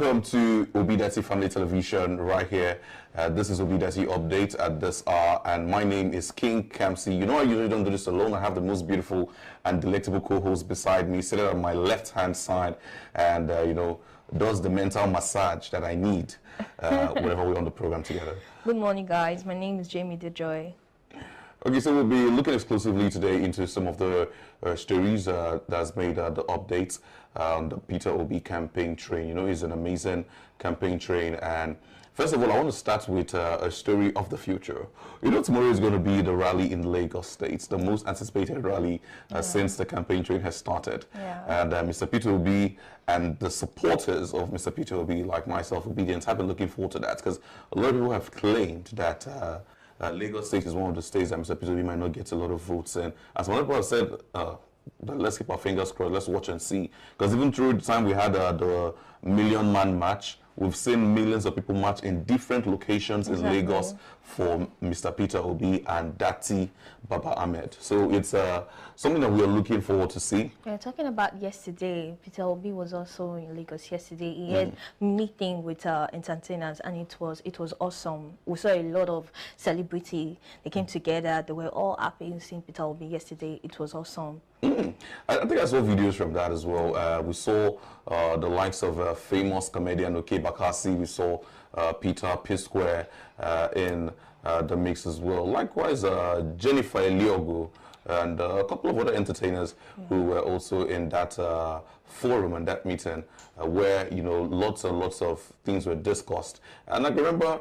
welcome to ObiDatti Family Television right here. This is ObiDatti Update at this hour, and my name is King Kamsi. You know, I usually don't do this alone. I have the most beautiful and delectable co-host beside me, sitting on my left-hand side, and does the mental massage that I need whenever we're on the program together. Good morning, guys. My name is Jamie DeJoy. Okay, so we'll be looking exclusively today into some of the stories that's made the updates on the Peter Obi campaign train. You know, it's an amazing campaign train. And first of all, I want to start with a story of the future. You know, tomorrow is going to be the rally in Lagos State, the most anticipated rally since the campaign train has started. Yeah. And Mr. Peter Obi and the supporters of Mr. Peter Obi, like myself, Obedience, have been looking forward to that because a lot of people have claimed that Lagos State is one of the states that Mr. Peter Obi might not get a lot of votes in. As some people have said, let's keep our fingers crossed, let's watch and see. Because even through the time we had the Million Man March, we've seen millions of people march in different locations in Lagos for Mr. Peter Obi and Datti Baba Ahmed. So it's something that we are looking forward to see. Yeah, talking about yesterday, Peter Obi was also in Lagos yesterday. He had a meeting with entertainers, and it was awesome. We saw a lot of celebrity. They came together. They were all happy seeing Peter Obi yesterday. It was awesome. I think I saw videos from that as well. We saw the likes of famous comedian Oke Bakassi. We saw Peter P Square in the mix as well. Likewise, Jennifer Eliogo and a couple of other entertainers who were also in that forum and that meeting where, you know, lots and lots of things were discussed. And I can remember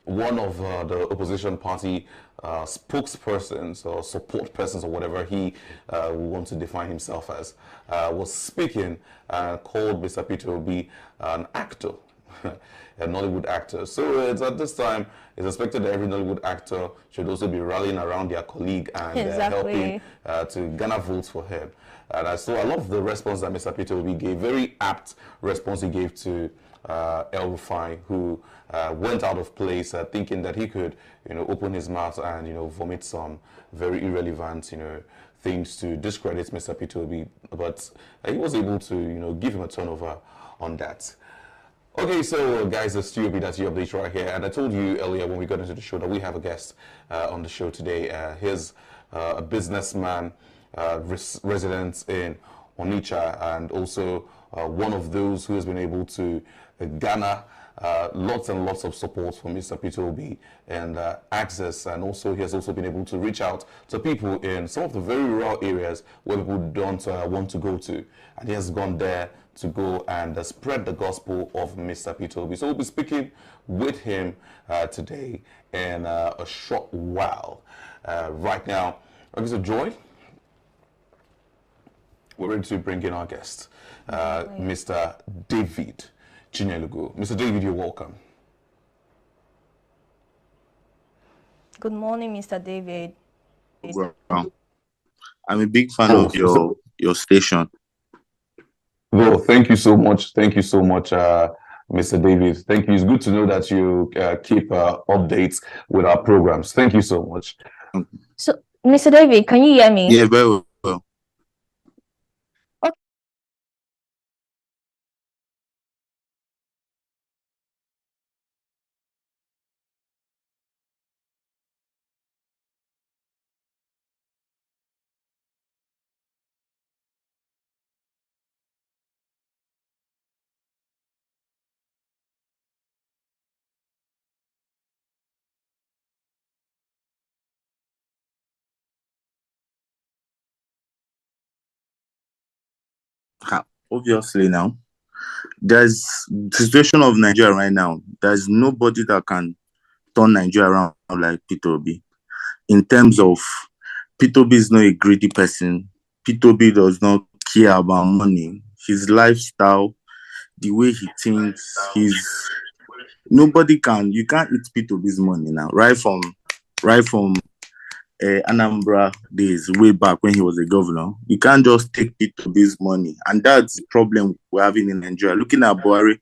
one of the opposition party spokespersons or support persons or whatever he wants to define himself as was speaking and called Mr. Peter Obi an actor, a Nollywood actor. So it's at this time, it's expected that every Nollywood actor should also be rallying around their colleague and helping to garner votes for him. And I love the response that Mr. Peter Obi gave, very apt response he gave to El Rufai, who went out of place thinking that he could, you know, open his mouth and, you know, vomit some very irrelevant, you know, things to discredit Mr. Peter Obi. But he was able to, you know, give him a turnover on that. Okay, so guys, it's ObiDatti update right here, and I told you earlier when we got into the show that we have a guest on the show today. He's a businessman, resident in Onitsha, and also one of those who has been able to garner lots and lots of support from Mr. Peter Obi and access, and also he has also been able to reach out to people in some of the very rural areas where people don't want to go to, and he has gone there to go and spread the gospel of Mr. Peter Obi. So we'll be speaking with him today in a short while. Right now, okay, so Joy, we're ready to bring in our guest, Mr. David Chinyelugu. Mr. David, you're welcome. Good morning, Mr. David. Well, I'm a big fan of your station. Well, thank you so much. Thank you so much, Mr. David. Thank you. It's good to know that you keep updates with our programs. Thank you so much. So, Mr. David, can you hear me? Yeah, very well. Obviously now, there's the situation of Nigeria right now. There's nobody that can turn Nigeria around like Peter Obi. In terms of, Peter Obi is not a greedy person. Peter Obi does not care about money. His lifestyle, the way he thinks, you can't eat Peter Obi's money now. Right from Anambra days, way back when he was a governor. You can't just take Peter Obi's money. And that's the problem we're having in Nigeria. Looking at Buhari,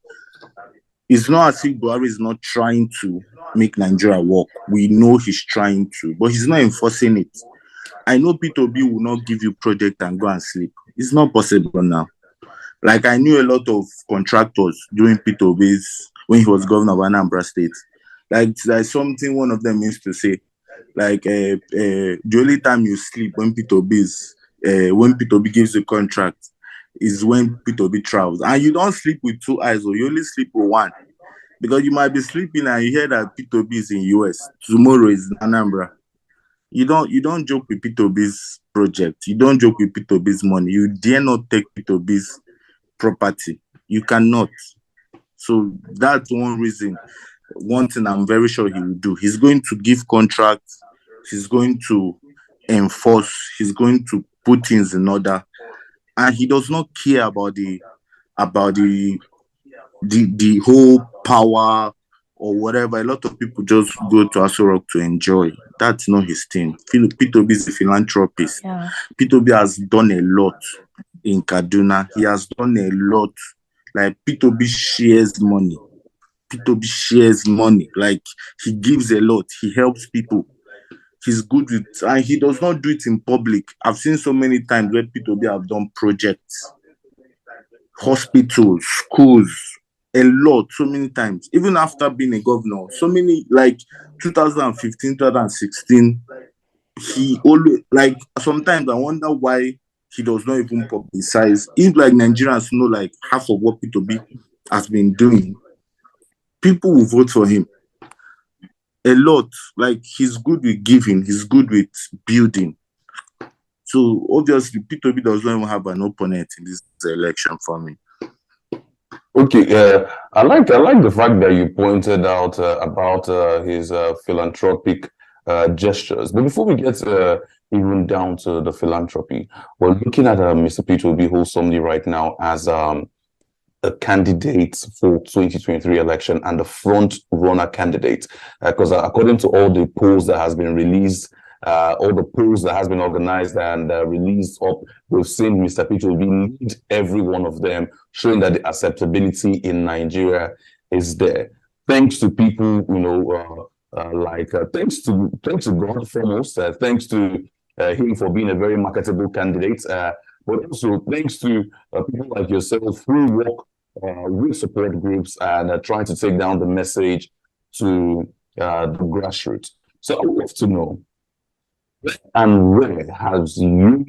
it's not as if Buhari is not trying to make Nigeria work. We know he's trying to, but he's not enforcing it. I know Peter Obi will not give you project and go and sleep. It's not possible now. Like I knew a lot of contractors during Peter Obi's when he was governor of Anambra State. Like there's something one of them used to say. Like the only time you sleep when when Peter Obi gives a contract is when Peter Obi travels, and you don't sleep with two eyes, or you only sleep with one, because you might be sleeping and you hear that Peter Obi is in US, tomorrow is in Anambra. You don't joke with Peter Obi's project. You don't joke with Peter Obi's money. You dare not take Peter Obi's property. You cannot. So that's one reason. One thing I'm very sure he will do. He's going to give contracts. He's going to enforce. He's going to put things in order, and he does not care about the whole power or whatever. A lot of people just go to Aso Rock to enjoy. That's not his thing. Peter Obi is a philanthropist. Yeah. Peter Obi has done a lot in Kaduna. He has done a lot. Like Peter Obi shares money. Peter Obi shares money. Like he gives a lot. He helps people. He's good with, and he does not do it in public. I've seen so many times where Peter Obi have done projects, hospitals, schools, a lot, so many times. Even after being a governor, so many, like 2015, 2016, he always, like, sometimes I wonder why he does not even publicize. If like Nigerians know like half of what Peter Obi has been doing, people will vote for him. A lot. Like he's good with giving, he's good with building. So obviously Peter Obi does not even have an opponent in this election for me. Okay, I like the fact that you pointed out about his philanthropic gestures. But before we get even down to the philanthropy, we're looking at Mr. Peter Obi wholesomely right now as a candidate for 2023 election and the front runner candidate, because according to all the polls that has been released, all the polls that has been organized and released up, we've seen Mr. Peter Obi lead every one of them, showing that the acceptability in Nigeria is there. Thanks to people, you know, thanks to God foremost, thanks to him for being a very marketable candidate, but also thanks to people like yourself who work with support groups and trying to take down the message to the grassroots. So I would love to know, and where has your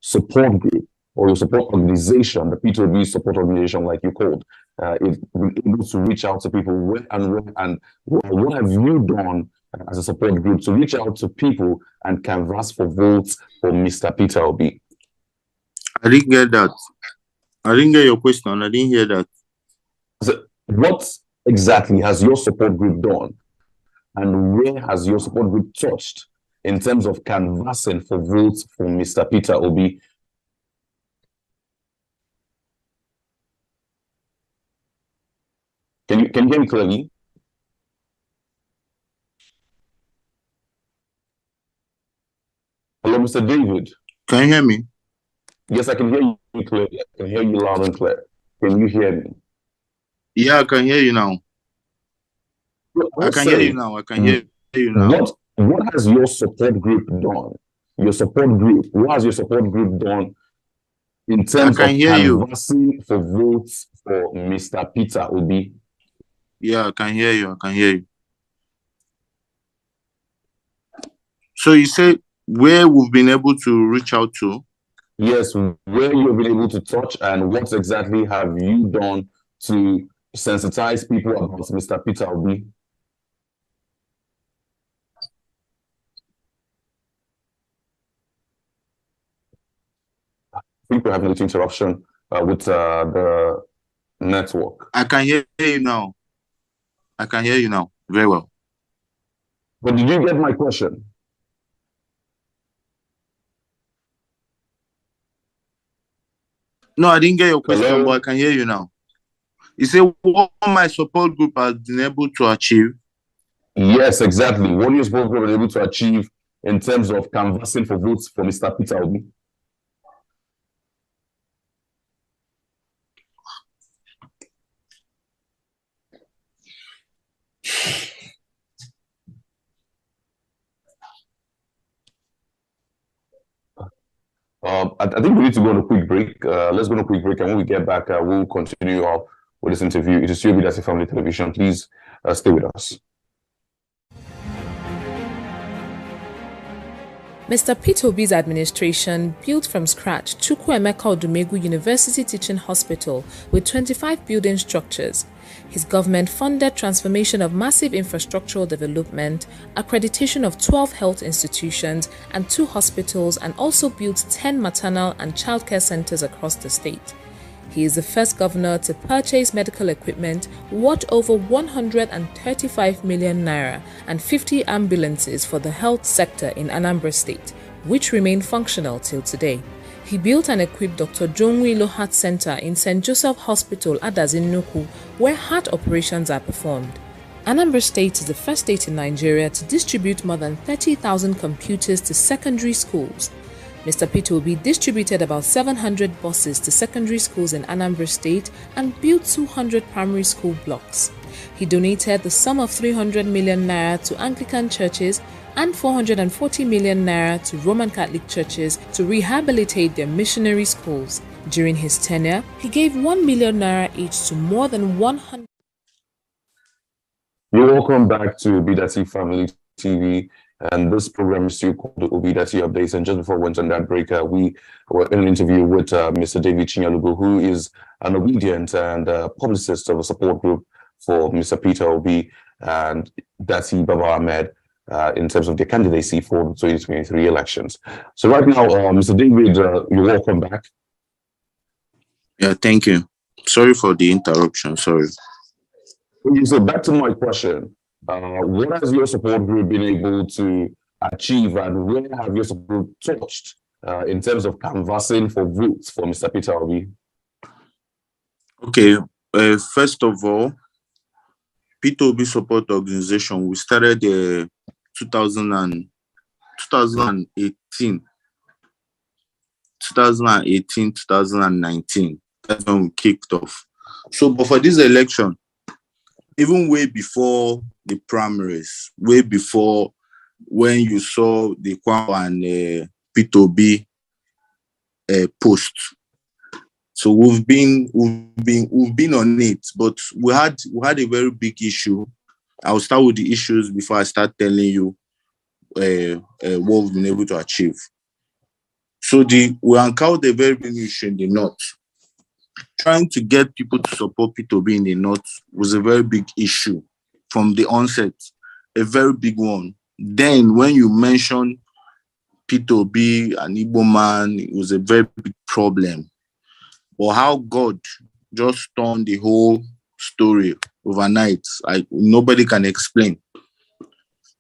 support group or your support organization, the Peter Obi support organization, like you called, is able to reach out to people? What have you done as a support group to reach out to people and canvass for votes for Mr. Peter Obi? I didn't get that. I didn't get your question. I didn't hear that. So what exactly has your support group done, and where has your support group touched in terms of canvassing for votes for Mr. Peter Obi? Can you hear me clearly? Hello, Mr. David. Can you hear me? Yes, I can hear you clearly. I can hear you loud and clear. Can you hear me? Yeah, I can hear you now. I can hear you now. I can hear you now. What has your support group done? Your support group. What has your support group done in terms of canvassing for votes for Mr. Peter Obi? Yeah, I can hear you. I can hear you. So you say where we've been able to reach out to? Yes, where you've been able to touch, and what exactly have you done to sensitize people about Mr. Peter Obi? I think we're having a little interruption with the network. I can hear you now. I can hear you now very well. But did you get my question? No, I didn't get your question. Hello? But I can hear you now. You say what my support group has been able to achieve? Yes, exactly. What your support group been able to achieve in terms of canvassing for votes for Mr. Peter Obi? I think we need to go on a quick break. Let's go on a quick break, and when we get back, we'll continue with this interview. It is ObiDatti Family Television. Please stay with us. Mr. Peter Obi's administration built from scratch Chukwuemeka Odumegwu University Teaching Hospital with 25 building structures. His government funded transformation of massive infrastructural development, accreditation of 12 health institutions and 2 hospitals, and also built 10 maternal and childcare centers across the state. He is the first governor to purchase medical equipment worth over 135 million naira and 50 ambulances for the health sector in Anambra State, which remain functional till today. He built and equipped Dr. Jonwilo Heart Center in St. Joseph Hospital, Adazinnuku, where heart operations are performed. Anambra State is the first state in Nigeria to distribute more than 30,000 computers to secondary schools. Mr. Peter Obi distributed about 700 buses to secondary schools in Anambra State and built 200 primary school blocks. He donated the sum of 300 million naira to Anglican churches and 440 million naira to Roman Catholic churches to rehabilitate their missionary schools. During his tenure, he gave 1 million naira each to more than 100. You're welcome back to ObiDatti Family TV. And this program is still called the ObiDatti Updates. And just before we went on that break, we were in an interview with Mr. David Chinyalugo, who is an obedient and publicist of a support group for Mr. Peter Obi and Datti Baba Ahmed in terms of their candidacy for the 2023 elections. So right now, Mr. David, you're welcome back. Yeah, thank you. Sorry for the interruption. Sorry. So back to my question. What has your support group been able to achieve, and where have your support group touched in terms of canvassing for votes for Mr. Peter Obi? Okay, first of all, Peter Obi Support Organization, we started 2018, 2019. That's when we kicked off. So, but for this election, even way before the primaries, way before when you saw the Kwame and Peter Obi post, so we've been on it, but we had a very big issue. I'll start with the issues before I start telling you what we've been able to achieve. So we encountered a very big issue in the north. Trying to get people to support Peter Obi in the north was a very big issue from the onset, a very big one. Then when you mention Peter Obi, an Igbo man, it was a very big problem. But how God just turned the whole story overnight, nobody can explain.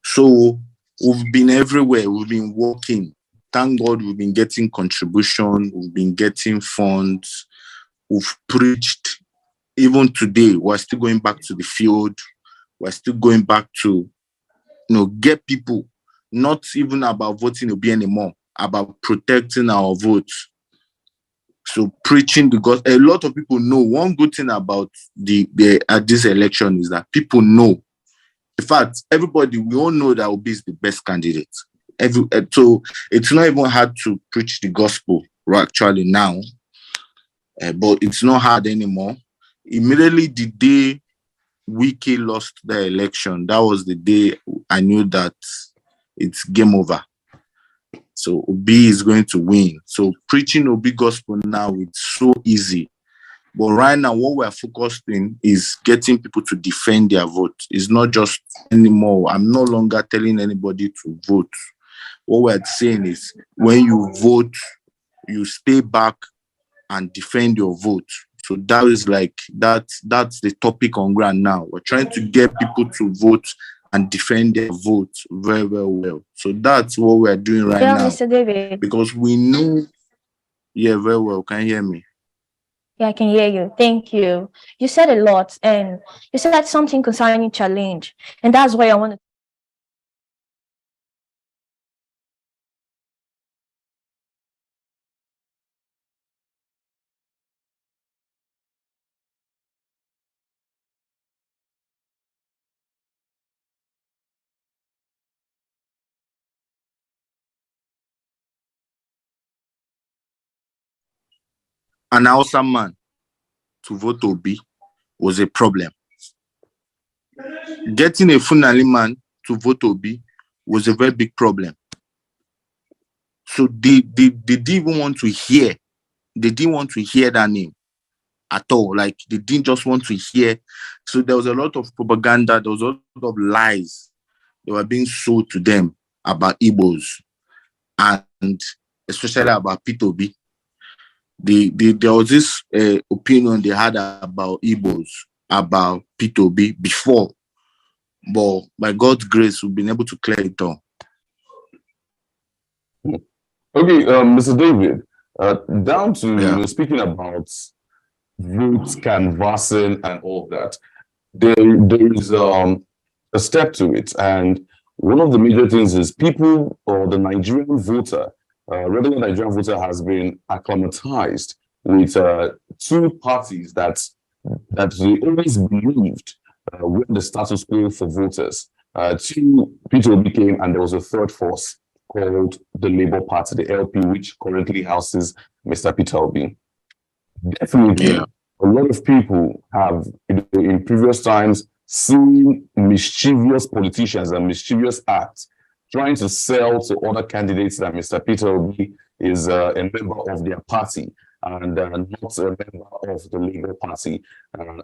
So we've been everywhere, we've been working. Thank God we've been getting contribution, we've been getting funds, we've preached. Even today, we're still going back to the field. We're still going back to, get people, not even about voting Obi anymore, about protecting our votes. So preaching the gospel. A lot of people know. One good thing about this election is that people know. In fact, we all know that Obi is the best candidate. So it's not even hard to preach the gospel actually now. But it's not hard anymore. Immediately the day Wike lost the election, that was the day I knew that it's game over. So Obi is going to win. So preaching Obi gospel now, it's so easy. But right now, what we're focused in is getting people to defend their vote. It's not just anymore. I'm no longer telling anybody to vote. What we're saying is when you vote, you stay back and defend your vote. So that is that's the topic on ground now. We're trying to get people to vote and defend their vote very, very well. So that's what we're doing right now. Mr. David. Because we know, very well. Can you hear me? Yeah, I can hear you. Thank you. You said a lot, and you said something concerning challenge, and that's why I want to an Hausa man to vote Obi was a problem. Getting a Fulani man to vote Obi was a very big problem. So they didn't even want to hear. They didn't want to hear that name at all. Like, they didn't just want to hear. So there was a lot of propaganda. There was a lot of lies that were being sold to them about Igbos, and especially about P2B. There was this opinion they had about Igbos, about P2B before, but by God's grace, we've been able to clear it all. Okay, Mr. David, down to speaking about votes canvassing and all that, there is a step to it, and one of the major things is people, or the Nigerian voter, regular Nigerian voter, has been acclimatized with two parties that they always believed were the status quo for voters. Two P2B became, and there was a third force called the Labour Party, the LP, which currently houses Mr. Peter Obi. Definitely, a lot of people have, in previous times, seen mischievous politicians and mischievous acts trying to sell to other candidates that Mr. Peter Obi is a member of their party and not a member of the Labour Party.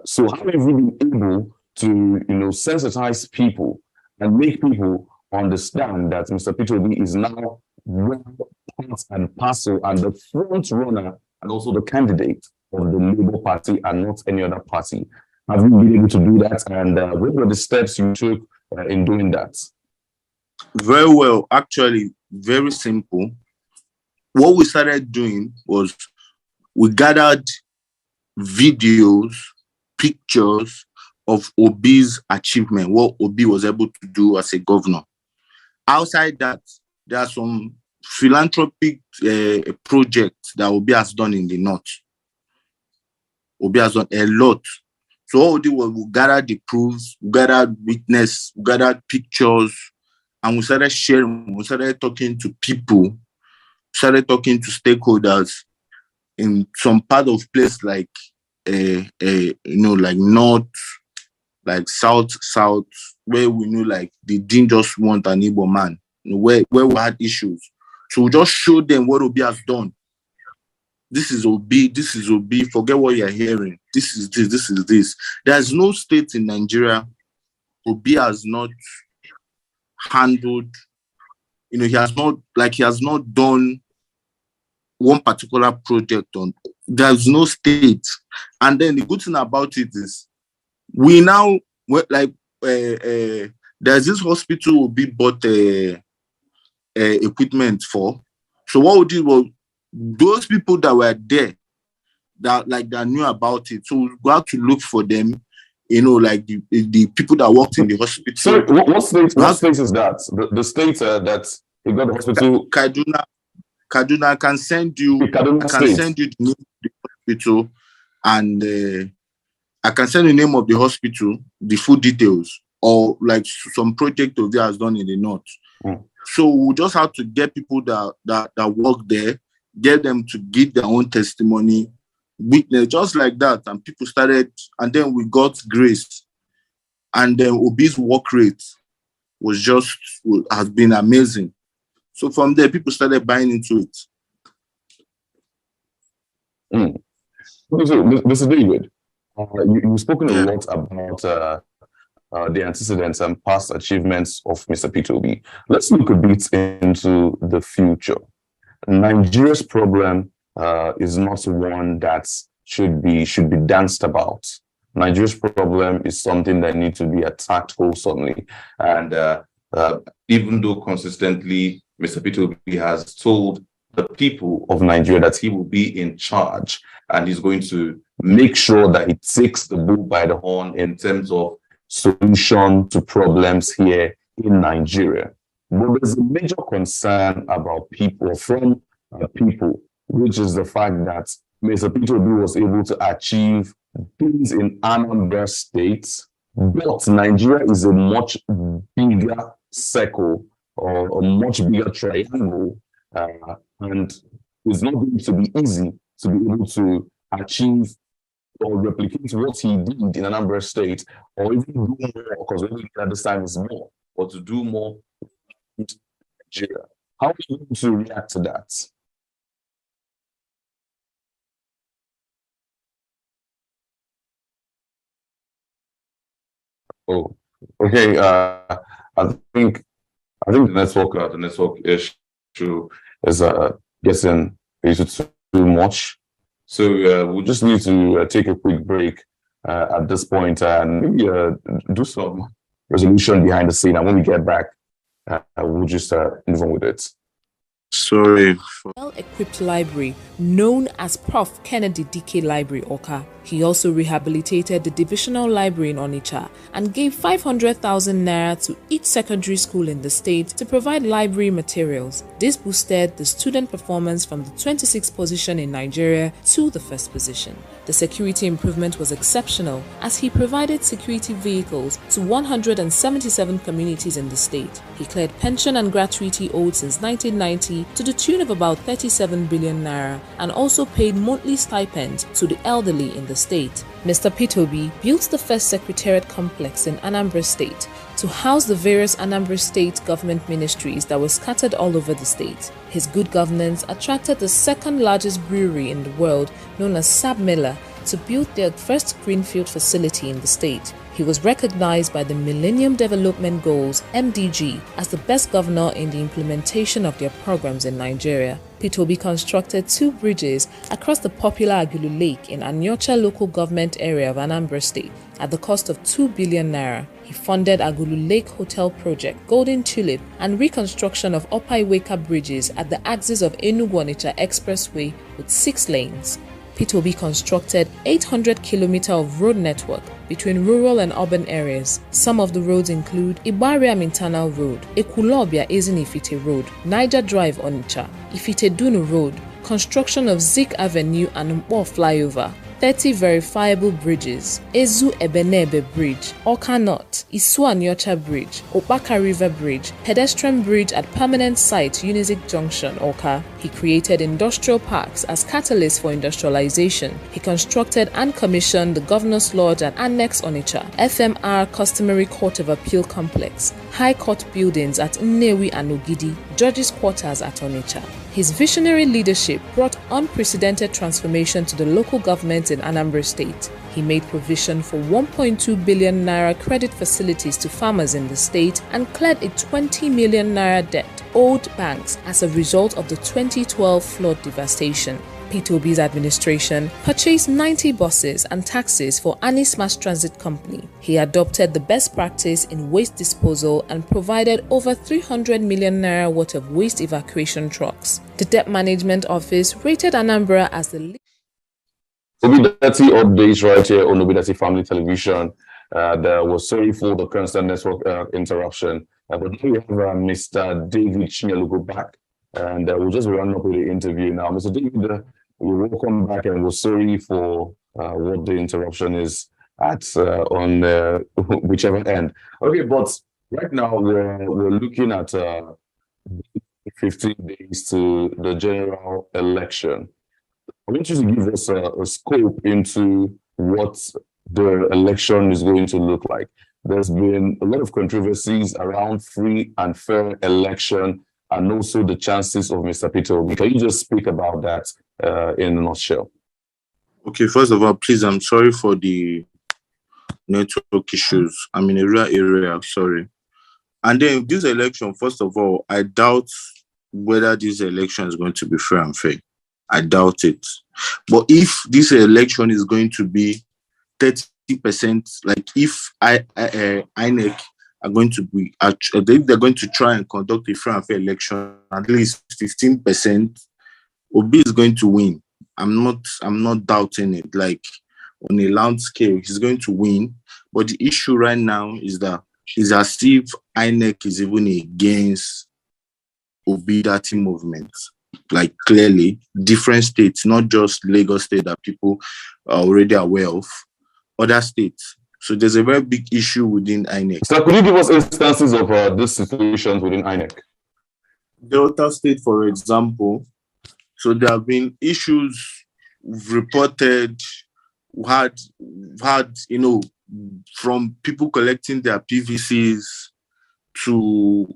So how have you been able to, sensitize people and make people understand that Mr. Peter Obi is now well part and parcel and the front runner and also the candidate of the Labour Party and not any other party? Have you been able to do that? And what were the steps you took in doing that? Very well. Actually, very simple. What we started doing was we gathered videos, pictures of Obi's achievement, what Obi was able to do as a governor. Outside that, there are some philanthropic projects that Obi has done in the North. Obi has done a lot. So what we did was we gathered the proofs, we gathered witness, we gathered pictures, and we started sharing, we started talking to people, started talking to stakeholders in some part of place like, like North, like South, where we knew like they didn't just want an Igbo man, where we had issues. So we just showed them what Obi has done. This is Obi, forget what you're hearing. This is this. There's no state in Nigeria Obi has not handled, he has not done one particular project on. There's no state. And then the good thing about it is we now, there's this hospital Obi bought equipment for. So what we did was, those people that were there, that knew about it, so we have to look for them, like the people that worked in the hospital. Sorry, what state is that? The state that he got the hospital? Kaduna. I can send you the name of the hospital, and I can send the name of the hospital, the full details, or like some project of theirs done in the North. So we just have to get people that work there, get them to give their own testimony, witness, just like that. And people started, and then we got grace. And then Obi's work rate has been amazing. So from there, people started buying into it. So, Mr. David, you've spoken a lot about the antecedents and past achievements of Mr. Peter Obi. Let's look a bit into the future. Nigeria's problem is not one that should be danced about. Nigeria's problem is something that needs to be attacked wholesomely. And even though consistently Mr. Peter Obi has told the people of Nigeria that he will be in charge and he's going to make sure that he takes the bull by the horn in terms of solution to problems here in Nigeria. But there's a major concern about people, which is the fact that Mr. Peter Obi was able to achieve things in Anambra State, but Nigeria is a much bigger circle or a much bigger triangle, and it's not going to be easy to be able to achieve or replicate what he did in Anambra State, or even do more, because what we need at this time is more, or to do more in Nigeria. How are you going to react to that? Oh, okay. I think the network issue is getting too much. So we'll just need to take a quick break at this point and maybe do some resolution behind the scene. And when we get back, we'll just move on with it. Sorry. Well-equipped library known as Prof. Kennedy Dike Library, Oka. He also rehabilitated the divisional library in Onitsha and gave 500,000 naira to each secondary school in the state to provide library materials. This boosted the student performance from the 26th position in Nigeria to the first position. The security improvement was exceptional as he provided security vehicles to 177 communities in the state. He cleared pension and gratuity owed since 1990 to the tune of about 37 billion naira and also paid monthly stipends to the elderly in the state. Mr. Peter Obi built the first secretariat complex in Anambra State to house the various Anambra State government ministries that were scattered all over the state. His good governance attracted the second largest brewery in the world, known as Sabmela, to build their first greenfield facility in the state. He was recognized by the Millennium Development Goals (MDG) as the best governor in the implementation of their programs in Nigeria. Peter Obi constructed 2 bridges across the popular Agulu Lake in Anyocha local government area of Anambra State at the cost of 2 billion naira. He funded Agulu Lake Hotel Project, Golden Tulip, and reconstruction of Opaiweka bridges at the axis of Enugu-Onitsha Expressway with 6 lanes. Peter Obi constructed 800 km of road network between rural and urban areas. Some of the roads include Ibariam Internal Road, Ekulobia Ezinifite Road, Niger Drive Onitsha, Ifite Dunu Road, construction of Zik Avenue and Mpo Flyover, 30 verifiable bridges, Ezu Ebenebe Bridge, Oka North, Isu Anyocha Bridge, Opaka River Bridge, pedestrian bridge at permanent site Unizik Junction, Oka. He created industrial parks as catalysts for industrialization. He constructed and commissioned the Governor's Lodge at Annex Onitsha, FMR Customary Court of Appeal Complex, High Court buildings at Nnewi and Ogidi, Judges' Quarters at Onitsha. His visionary leadership brought unprecedented transformation to the local government in Anambra State. He made provision for 1.2 billion naira credit facilities to farmers in the state and cleared a 20 million naira debt owed banks as a result of the 2012 flood devastation. Peter Obi's administration purchased 90 buses and taxis for Anis Mass Transit Company. He adopted the best practice in waste disposal and provided over 300 million naira worth of waste evacuation trucks. The Debt Management Office rated Anambra as the ObiDatti updates right here on ObiDatti Family Television. There was sorry for the constant network interruption, but now we have Mr. David Chinyalugo back, and we'll just run up with the interview now. Mr. David, we welcome back, and we're sorry for what the interruption is at on whichever end. Okay, but right now we're looking at 15 days to the general election. I want you to give us a scope into what the election is going to look like. There's been a lot of controversies around free and fair election and also the chances of Mr. Peter Obi. Can you just speak about that in a nutshell? Okay, first of all, please, I'm sorry for the network issues. I'm in a rural area, sorry. And then this election, first of all, I doubt whether this election is going to be fair and fair. I doubt it. But if this election is going to be 30%, like if INEC are going to be, if they're going to try and conduct a fair and fair election, at least 15%, Obi is going to win. I'm not doubting it. Like on a large scale, he's going to win. But the issue right now is that it's as if INEC is even against ObiDatti movement. Like clearly, different states, not just Lagos State that people are already aware of, other states. So there's a very big issue within INEC. So could you give us instances of these situations within INEC? Delta State, for example, so there have been issues reported, had from people collecting their PVCs to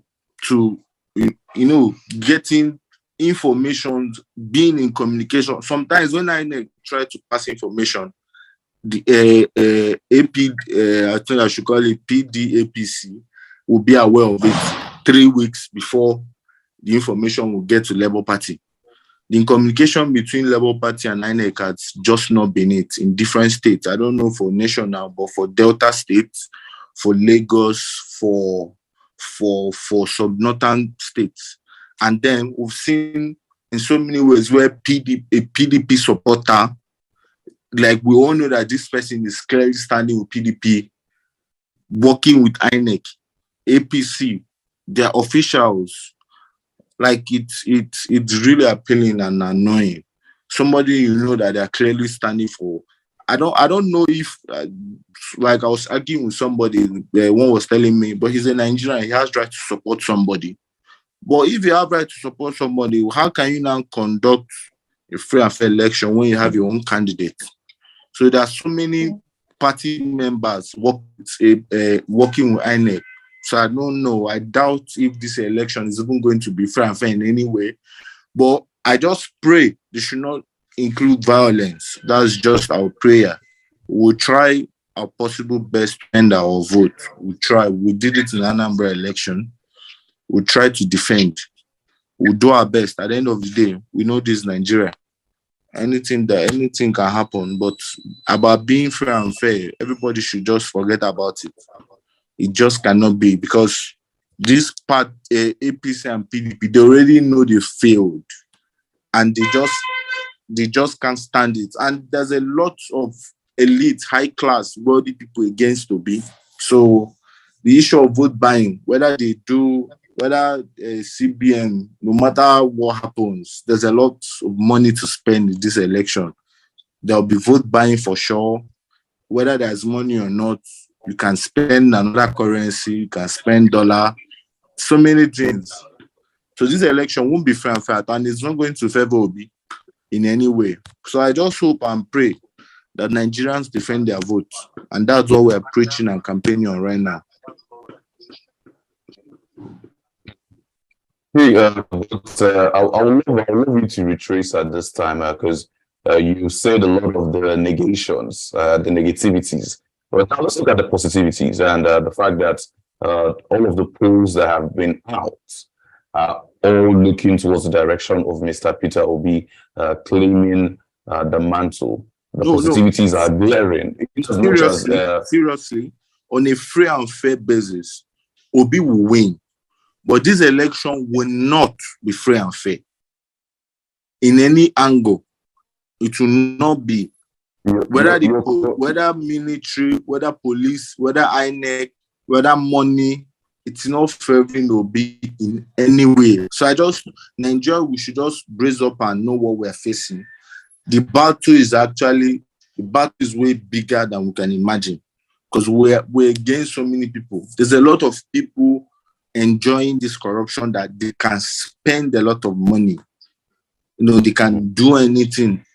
getting information, being in communication. Sometimes when I try to pass information, the AP, I think I should call it PDAPC, will be aware of it 3 weeks before the information will get to Labour Party. The communication between Labour Party and INEC has just not been it in different states. I don't know for national, but for Delta states, for Lagos, for sub-northern states. And then we've seen in so many ways where a PDP supporter, like we all know that this person is clearly standing with PDP, working with INEC, APC, their officials. Like it's really appealing and annoying. Somebody that they are clearly standing for. I don't know if like I was arguing with somebody, one was telling me, but he's a Nigerian, he has right to support somebody. But if you have right to support somebody, how can you now conduct a free and fair election when you have your own candidate? So there are so many party members working with INEC. So I don't know. I doubt if this election is even going to be fair and fair in any way. But I just pray they should not include violence. That's just our prayer. We'll try our possible best to end our vote. We'll try. We did it in Anambra election. We'll try to defend. We'll do our best. At the end of the day, we know this is Nigeria. Anything can happen. But about being fair and fair, everybody should just forget about it. It just cannot be, because this part, APC and PDP, they already know they failed, and they just can't stand it. And there's a lot of elite, high class, wealthy people against Obi. So the issue of vote buying, whether CBN, no matter what happens, there's a lot of money to spend in this election. There'll be vote buying for sure, whether there's money or not. You can spend another currency, you can spend dollar, so many things. So this election won't be fair and fair, and it's not going to favor Obi in any way. So I just hope and pray that Nigerians defend their vote, and that's what we're preaching and campaigning on right now. Hey, I'll love you to retrace at this time, because you said a lot of the negations, the negativities. But now let's look at the positivities and the fact that all of the polls that have been out are all looking towards the direction of Mr. Peter Obi claiming the mantle. The positivities are glaring. Seriously, on a free and fair basis, Obi will win. But this election will not be free and fair. In any angle, it will not be. Whether military, whether police, whether INEC, whether money, it's not favoring Obi in any way. So Nigeria, we should just brace up and know what we're facing. The battle is way bigger than we can imagine, because we're against so many people. There's a lot of people enjoying this corruption that they can spend a lot of money. They can do anything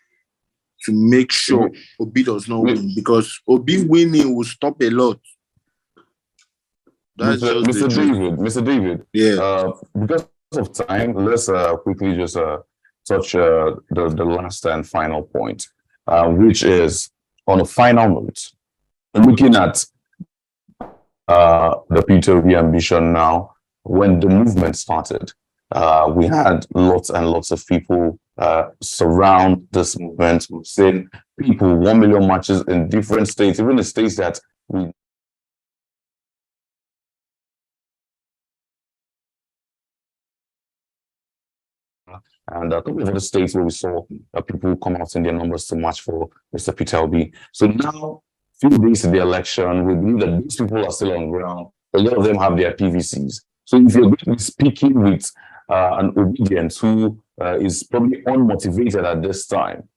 to make sure Obi does not win, because Obi winning will stop a lot. That's Mr. David. Yeah. Because of time, let's quickly just touch the last and final point, which is on a final note, looking at the Peter Obi ambition now. When the movement started, we had lots and lots of people surround this movement. We've seen people, 1 million marches in different states, even the states that we and a couple of other states where we saw people come out in their numbers to march for Mr. Peter Obi. So now, few days to the election, we believe that these people are still on ground. A lot of them have their PVCs. So if you're going to be speaking with an obedient who is probably unmotivated at this time,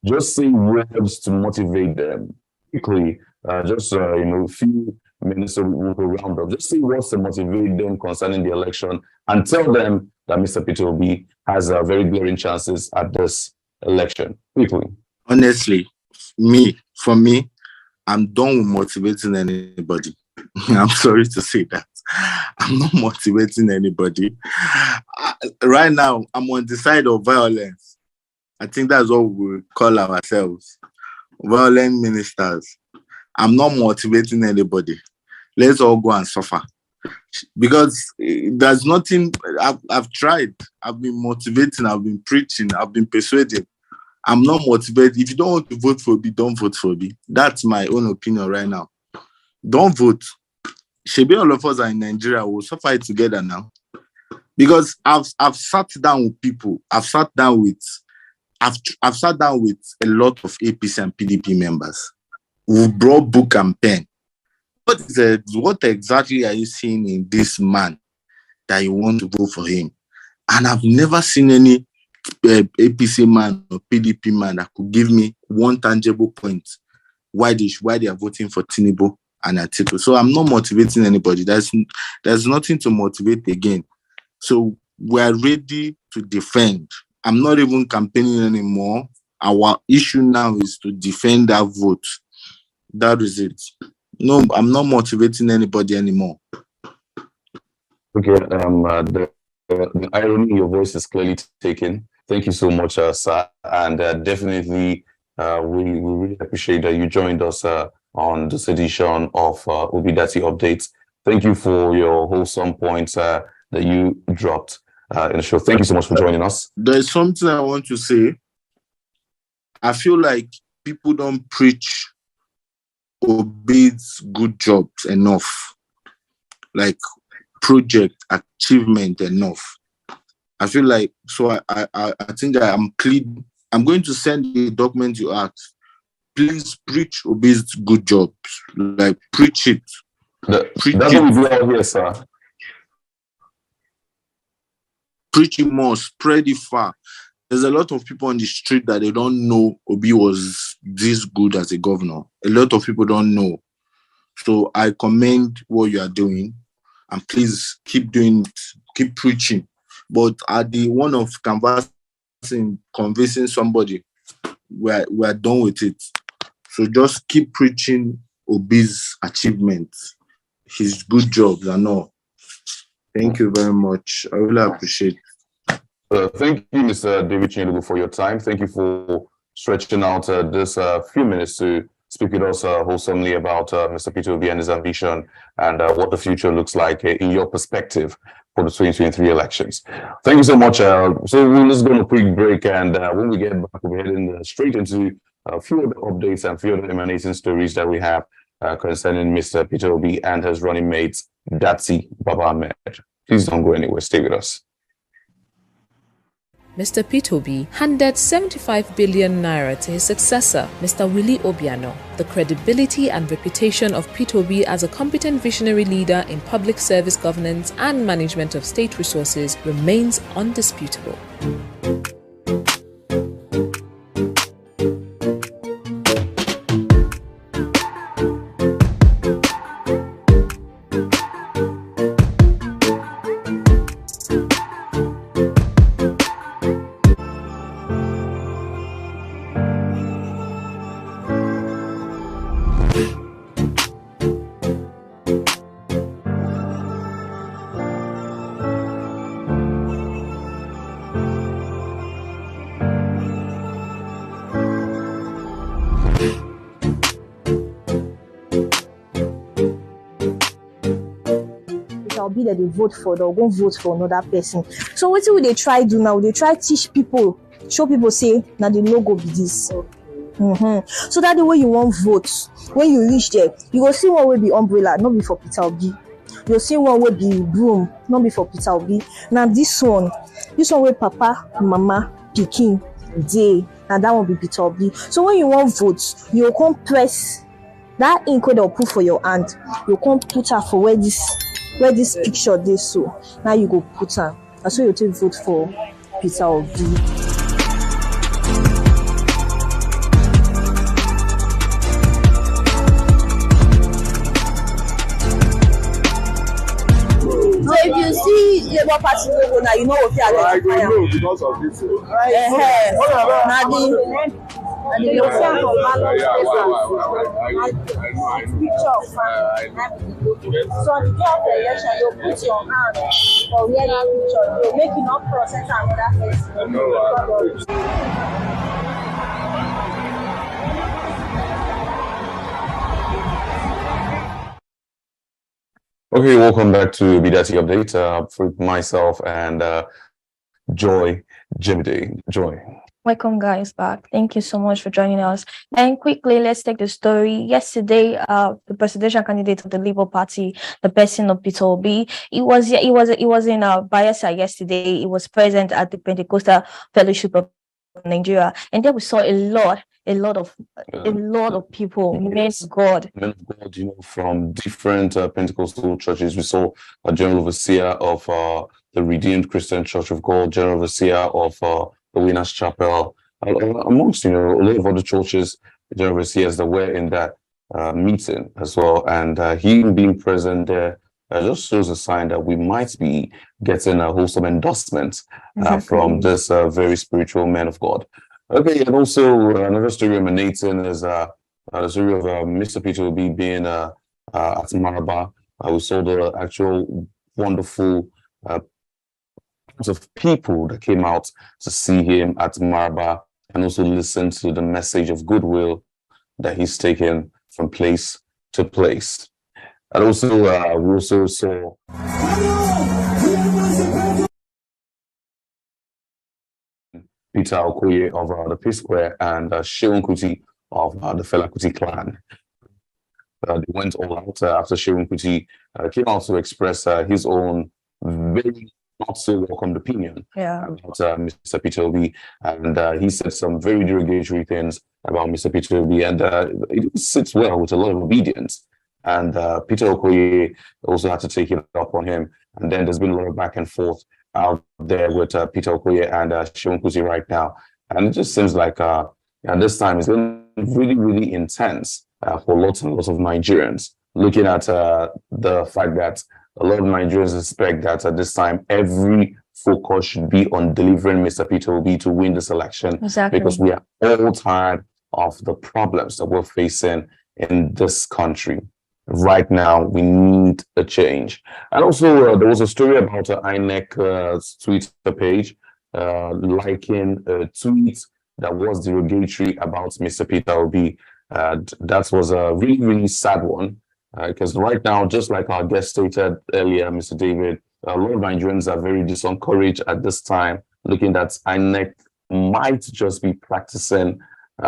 just say words to motivate them quickly. Few minutes will round up. Just say words to motivate them concerning the election, and tell them that Mr. Peter Obi has very glaring chances at this election. Quickly. Honestly, for me, I'm done with motivating anybody. I'm sorry to say that. I'm not motivating anybody. Right now, I'm on the side of violence. I think that's what we call ourselves. Violent ministers. I'm not motivating anybody. Let's all go and suffer. Because there's nothing, I've tried. I've been motivating, I've been preaching, I've been persuading. I'm not motivated. If you don't want to vote for me, don't vote for me. That's my own opinion right now. Don't vote. Maybe all of us are in Nigeria. We'll suffer it together now. Because I've sat down with people. I've sat down with a lot of APC and PDP members who brought book and pen. What exactly are you seeing in this man that you want to vote for him? And I've never seen any APC man or PDP man that could give me one tangible point why they are voting for Tinubu and Atiku. So I'm not motivating anybody. There's nothing to motivate again. So we're ready to defend. I'm not even campaigning anymore. Our issue now is to defend that vote. That is it. No, I'm not motivating anybody anymore. Okay, the irony in your voice is clearly taken. Thank you so much, sir. And definitely, we really appreciate that you joined us on this edition of ObiDatti Updates. Thank you for your wholesome points that you dropped in the show. Thank you so much for joining us. There's something I want to say. I feel like people don't preach Obi's good jobs enough, like project achievement enough. I feel like, so I think that I'm clean. I'm going to send the document you asked. Please preach Obi's good jobs. Like, preach it. That's what we do out here, sir. Preach it more, spread it far. There's a lot of people on the street that they don't know Obi was this good as a governor. A lot of people don't know. So I commend what you are doing. And please keep doing it, keep preaching. But at the one of convincing somebody, we're done with it. So just keep preaching Obi's achievements, his good jobs and all. Thank you very much. I really appreciate it. Thank you, Mr. David Chinedu, for your time. Thank you for stretching out this few minutes to speak with us wholesomely about Mr. Peter Obi and his ambition and what the future looks like in your perspective for the 2023 elections. Thank you so much. So let's go on a quick break, and when we get back, we're heading straight into a few other updates and a few other emanating stories that we have concerning Mr. Peter Obi and his running mates, Datti Baba Ahmed. Please don't go anywhere. Stay with us. Mr. Peter Obi handed 75 billion naira to his successor, Mr. Willie Obiano. The credibility and reputation of Peter Obi as a competent visionary leader in public service governance and management of state resources remains undisputable. Be that they vote for, they'll go vote for another person. So what will they try do now? They try teach people, show people say now the logo be this. So that the way you want vote, when you reach there, you will see one will be umbrella, not be for Peter Obi. You'll see one will be broom, not be for Peter Obi. Now this one will Papa, Mama, Pikin, Day, and that will be Peter Obi. So when you want vote, you come press that ink they'll put for your hand. You come put her for where this picture they so now you go put her. That's why you take vote for Peter Obi. So if you see Labour Party logo now, you know what they are. I know because of this. And the museum for ballot and picture of family. So on the day of the election, you'll put your hand for where that picture, you'll make it not process another person. Okay, welcome back to ObiDatti Update for myself and Joy Jimmy. Joy. Welcome, guys, back. Thank you so much for joining us. And quickly, let's take the story. Yesterday, the presidential candidate of the Labour Party, the person of Peter Obi, he was in Bayelsa yesterday. He was present at the Pentecostal Fellowship of Nigeria, and there we saw a lot of people, men of God, from different Pentecostal churches. We saw a general overseer of the Redeemed Christian Church of God, general overseer of the Winners Chapel, amongst a lot of other churches, general overseers that were in that meeting as well. And he being present there just shows a sign that we might be getting a wholesome endorsement from this very spiritual man of God. Okay, and also another story emanating is the story of Mr. Peter Obi being at Maraba. We saw the actual wonderful of people that came out to see him at Maraba and also listen to the message of goodwill that he's taken from place to place. And also, we also saw Peter Okoye of the P-Square and Sheon Kuti of the Fela Kuti clan. They went all out after Sheon Kuti came out to express his own very not so welcomed opinion about Mr. Peter Obi, and he said some very derogatory things about Mr. Peter Obi, and it sits well with a lot of obedience. And Peter Okoye also had to take it up on him, and then there's been a lot of back and forth out there with Peter Okoye and Sheon Kuti right now, and it just seems like and this time it's been really, really intense for lots and lots of Nigerians, looking at the fact that a lot of Nigerians expect that at this time, every focus should be on delivering Mr. Peter Obi to win this election. Exactly. Because we are all tired of the problems that we're facing in this country. Right now, we need a change. And also, there was a story about INEC's Twitter page liking a tweet that was derogatory about Mr. Peter Obi. That was a really, really sad one. Because right now, just like our guest stated earlier, Mr. David, a lot of Nigerians are very disencouraged at this time, looking that INEC might just be practicing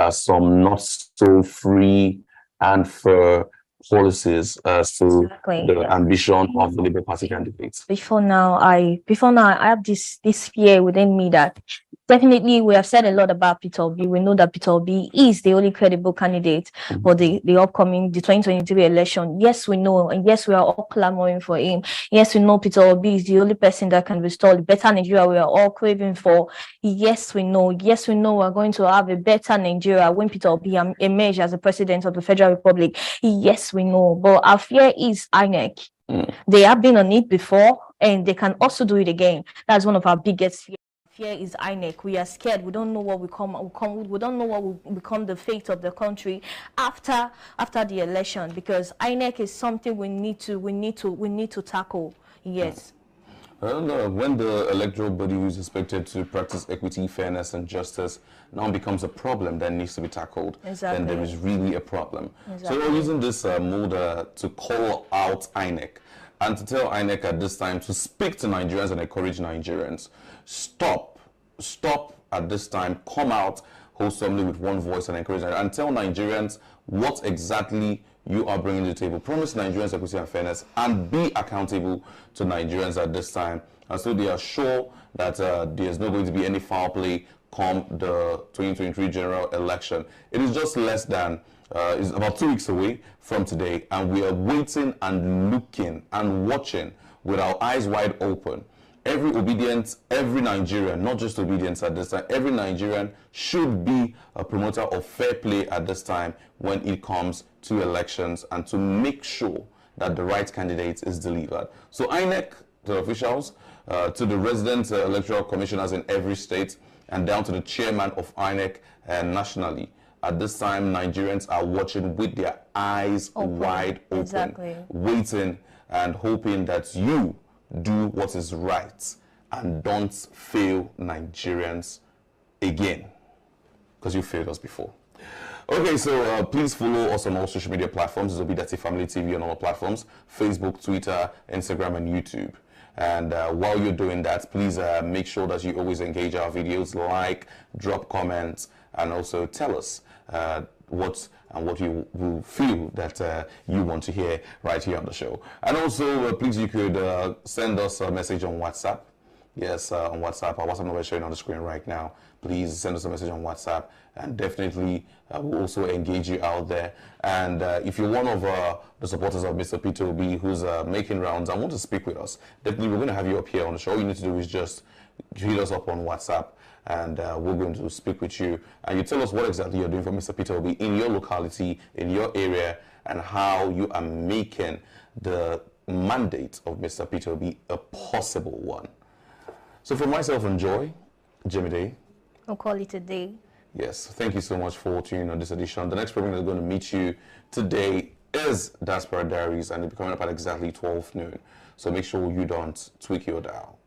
some not so free and fair policies to the ambition of the Labour Party candidates. Before now, I have this fear within me that definitely we have said a lot about Peter Obi. We know that Peter Obi is the only credible candidate for the upcoming 2023 election. Yes, we know, and yes, we are all clamoring for him. Yes, we know Peter Obi is the only person that can restore the better Nigeria we are all craving for. Yes, we know we're going to have a better Nigeria when Peter Obi emerges as the president of the Federal Republic. Yes, we know, but our fear is INEC. They have been on it before, and they can also do it again. That's one of our biggest fears. Fear is INEC. We are scared. We don't know what we don't know what will become the fate of the country after the election, because INEC is something we need to tackle. Yes. When the electoral body who is expected to practice equity, fairness, and justice now becomes a problem that needs to be tackled, then there is really a problem. So we're using this mode to call out INEC and to tell INEC at this time to speak to Nigerians and encourage Nigerians. Stop at this time, come out wholesomely with one voice and encourage and tell Nigerians what exactly you are bringing to the table. Promise Nigerians equity and fairness, and be accountable to Nigerians at this time. And so they are sure that there's not going to be any foul play come the 2023 general election. It is just less than, it's about 2 weeks away from today, and we are waiting and looking and watching with our eyes wide open. Every Nigerian, not just obedience at this time, every Nigerian should be a promoter of fair play at this time when it comes to elections, and to make sure that the right candidate is delivered. So INEC, the officials, to the resident electoral commissioners in every state, and down to the chairman of INEC nationally, at this time, Nigerians are watching with their eyes wide open, exactly, waiting and hoping that you do what is right and don't fail Nigerians again, because you failed us before. Okay, so please follow us on all social media platforms. It's ObiDatti Family TV on all platforms: Facebook, Twitter, Instagram, and YouTube. And while you're doing that, please make sure that you always engage our videos, like, drop comments, and also tell us what you will feel that you want to hear right here on the show. And also, please, you could send us a message on WhatsApp. Yes, on WhatsApp. Our WhatsApp number is showing on the screen right now. Please send us a message on WhatsApp, and definitely we'll also engage you out there. And if you're one of the supporters of Mr. Peter Obi who's making rounds and want to speak with us, definitely we're going to have you up here on the show. All you need to do is just hit us up on WhatsApp, and we're going to speak with you. And you tell us what exactly you're doing for Mr. Peter Obi in your locality, in your area, and how you are making the mandate of Mr. Peter Obi a possible one. So for myself and Joy, Jimmy Day. I'll call it a day. Yes, thank you so much for tuning in on this edition. The next program that's going to meet you today is Diaspora Diaries, and it'll be coming up at exactly 12 noon. So make sure you don't tweak your dial.